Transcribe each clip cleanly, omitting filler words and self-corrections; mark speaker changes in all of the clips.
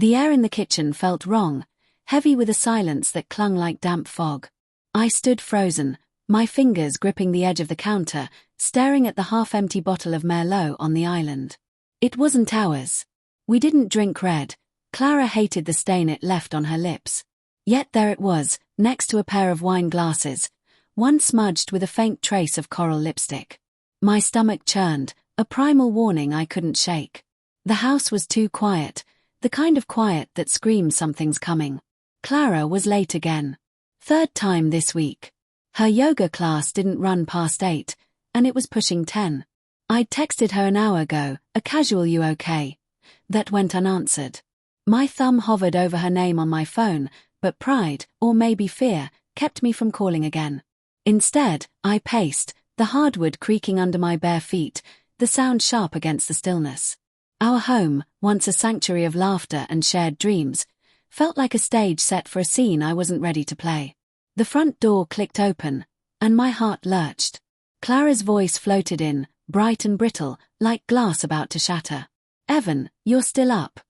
Speaker 1: The air in the kitchen felt wrong, heavy with a silence that clung like damp fog. I stood frozen, my fingers gripping the edge of the counter, staring at the half-empty bottle of Merlot on the island. It wasn't ours. We didn't drink red. Clara hated the stain it left on her lips. Yet there it was, next to a pair of wine glasses, one smudged with a faint trace of coral lipstick. My stomach churned, a primal warning I couldn't shake. The house was too quiet, the kind of quiet that screams something's coming. Clara was late again. Third time this week. Her yoga class didn't run past 8, and it was pushing 10. I'd texted her an hour ago, a casual "you okay?" That went unanswered. My thumb hovered over her name on my phone, but pride, or maybe fear, kept me from calling again. Instead, I paced, the hardwood creaking under my bare feet, the sound sharp against the stillness. Our home, once a sanctuary of laughter and shared dreams, felt like a stage set for a scene I wasn't ready to play. The front door clicked open, and my heart lurched. Clara's voice floated in, bright and brittle, like glass about to shatter. "Evan, you're still up."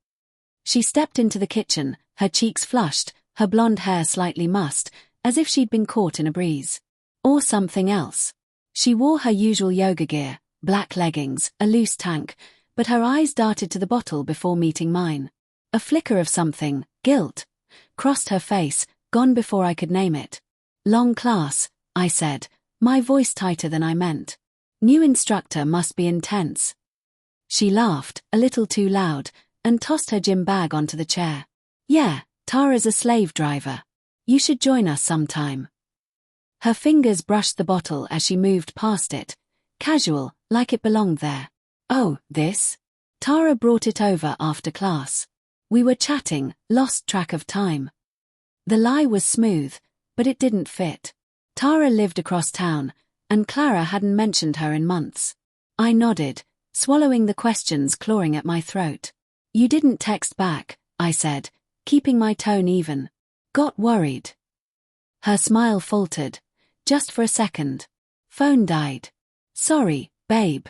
Speaker 1: She stepped into the kitchen, her cheeks flushed, her blonde hair slightly mussed, as if she'd been caught in a breeze. Or something else. She wore her usual yoga gear, black leggings, a loose tank, but her eyes darted to the bottle before meeting mine. A flicker of something, guilt, crossed her face, gone before I could name it. "Long class," I said, my voice tighter than I meant. "New instructor must be intense." She laughed, a little too loud, and tossed her gym bag onto the chair. "Yeah, Tara's a slave driver. You should join us sometime." Her fingers brushed the bottle as she moved past it, casual, like it belonged there. "Oh, this?" Tara brought it over after class. We were chatting, lost track of time. The lie was smooth, but it didn't fit. Tara lived across town, and Clara hadn't mentioned her in months. I nodded, swallowing the questions clawing at my throat. "You didn't text back," I said, keeping my tone even. "Got worried." Her smile faltered, just for a second. "Phone died." "Sorry, babe."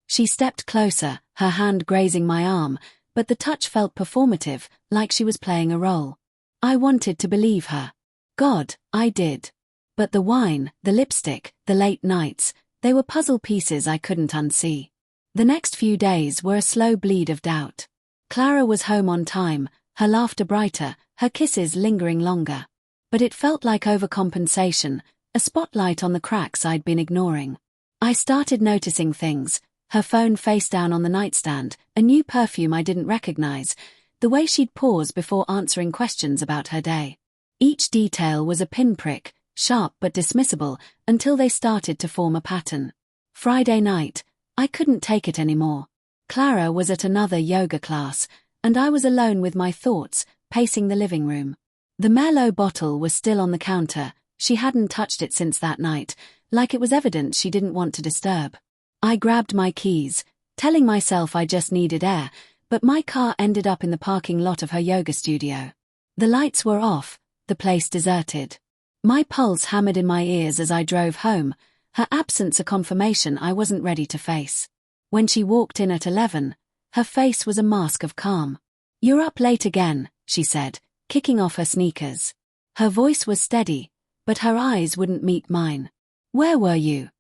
Speaker 1: She stepped closer, her hand grazing my arm, but the touch felt performative, like she was playing a role. I wanted to believe her. God, I did. But the wine, the lipstick, the late nights, they were puzzle pieces I couldn't unsee. The next few days were a slow bleed of doubt. Clara was home on time, her laughter brighter, her kisses lingering longer. But it felt like overcompensation, a spotlight on the cracks I'd been ignoring. I started noticing things, her phone face down on the nightstand, a new perfume I didn't recognize, the way she'd pause before answering questions about her day. Each detail was a pinprick, sharp but dismissible, until they started to form a pattern. Friday night, I couldn't take it anymore. Clara was at another yoga class, and I was alone with my thoughts, pacing the living room. The Merlot bottle was still on the counter, she hadn't touched it since that night, like it was evident she didn't want to disturb. I grabbed my keys, telling myself I just needed air, but my car ended up in the parking lot of her yoga studio. The lights were off, the place deserted. My pulse hammered in my ears as I drove home, her absence a confirmation I wasn't ready to face. When she walked in at 11, her face was a mask of calm. "You're up late again," she said, kicking off her sneakers. Her voice was steady, but her eyes wouldn't meet mine. "Where were you?"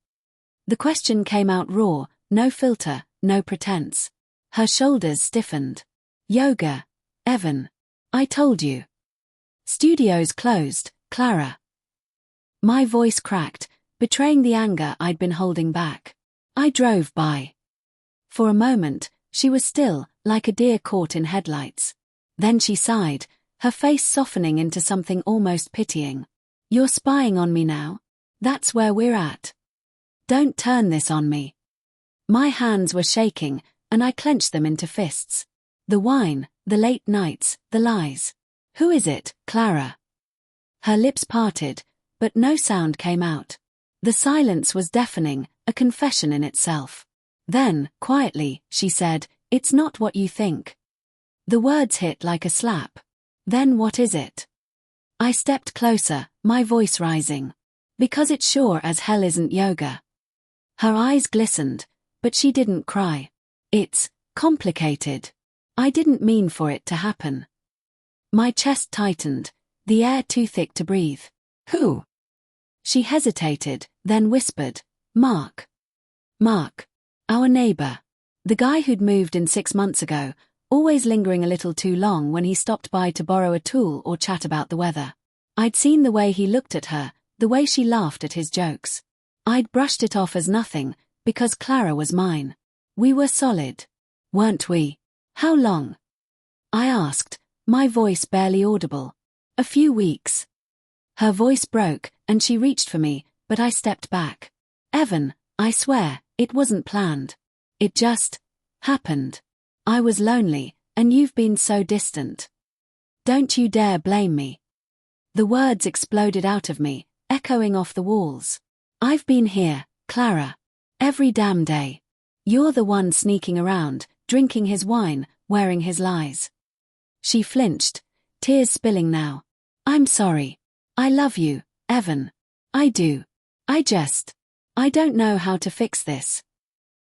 Speaker 1: The question came out raw, no filter, no pretense. Her shoulders stiffened. "Yoga, Evan. I told you." "Studio's closed, Clara." My voice cracked, betraying the anger I'd been holding back. I drove by. For a moment, she was still, like a deer caught in headlights. Then she sighed, her face softening into something almost pitying. "You're spying on me now? That's where we're at. Don't turn this on me." My hands were shaking, and I clenched them into fists. The wine, the late nights, the lies. "Who is it, Clara?" Her lips parted, but no sound came out. The silence was deafening, a confession in itself. Then, quietly, she said, "It's not what you think." The words hit like a slap. "Then what is it?" I stepped closer, my voice rising. "Because it sure as hell isn't yoga." Her eyes glistened, but she didn't cry. "It's complicated." I didn't mean for it to happen. My chest tightened, the air too thick to breathe. Who? She hesitated, then whispered, Mark. Mark. Our neighbor. The guy who'd moved in 6 months ago, always lingering a little too long when he stopped by to borrow a tool or chat about the weather. I'd seen the way he looked at her, the way she laughed at his jokes. I'd brushed it off as nothing, because Clara was mine. We were solid. Weren't we? How long? I asked, my voice barely audible. A few weeks. Her voice broke, and she reached for me, but I stepped back. Evan, I swear, it wasn't planned. It just happened. I was lonely, and you've been so distant. Don't you dare blame me. The words exploded out of me, echoing off the walls. I've been here, Clara. Every damn day. You're the one sneaking around, drinking his wine, wearing his lies. She flinched, tears spilling now. I'm sorry. I love you, Evan. I do. I don't know how to fix this.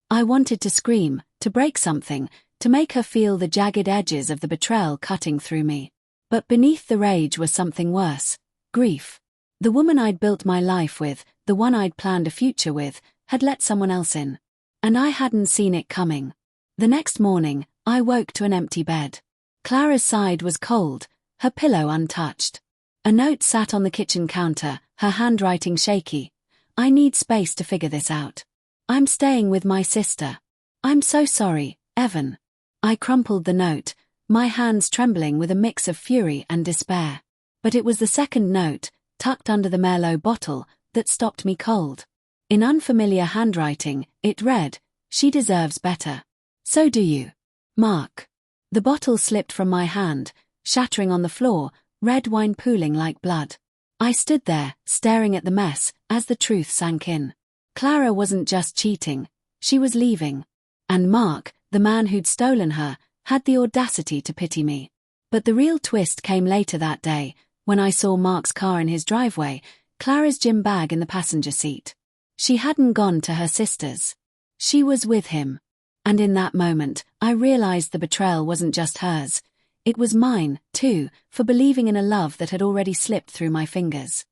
Speaker 1: I wanted to scream, to break something, to make her feel the jagged edges of the betrayal cutting through me. But beneath the rage was something worse, grief. The woman I'd built my life with, the one I'd planned a future with, had let someone else in. And I hadn't seen it coming. The next morning, I woke to an empty bed. Clara's side was cold, her pillow untouched. A note sat on the kitchen counter, her handwriting shaky. I need space to figure this out. I'm staying with my sister. I'm so sorry, Evan. I crumpled the note, my hands trembling with a mix of fury and despair. But it was the second note, tucked under the Merlot bottle, that stopped me cold. In unfamiliar handwriting, it read, She deserves better. So do you. Mark. The bottle slipped from my hand, shattering on the floor, red wine pooling like blood. I stood there, staring at the mess, as the truth sank in. Clara wasn't just cheating, she was leaving. And Mark, the man who'd stolen her, had the audacity to pity me. But the real twist came later that day, when I saw Mark's car in his driveway, Clara's gym bag in the passenger seat. She hadn't gone to her sister's. She was with him. And in that moment, I realized the betrayal wasn't just hers. It was mine, too, for believing in a love that had already slipped through my fingers.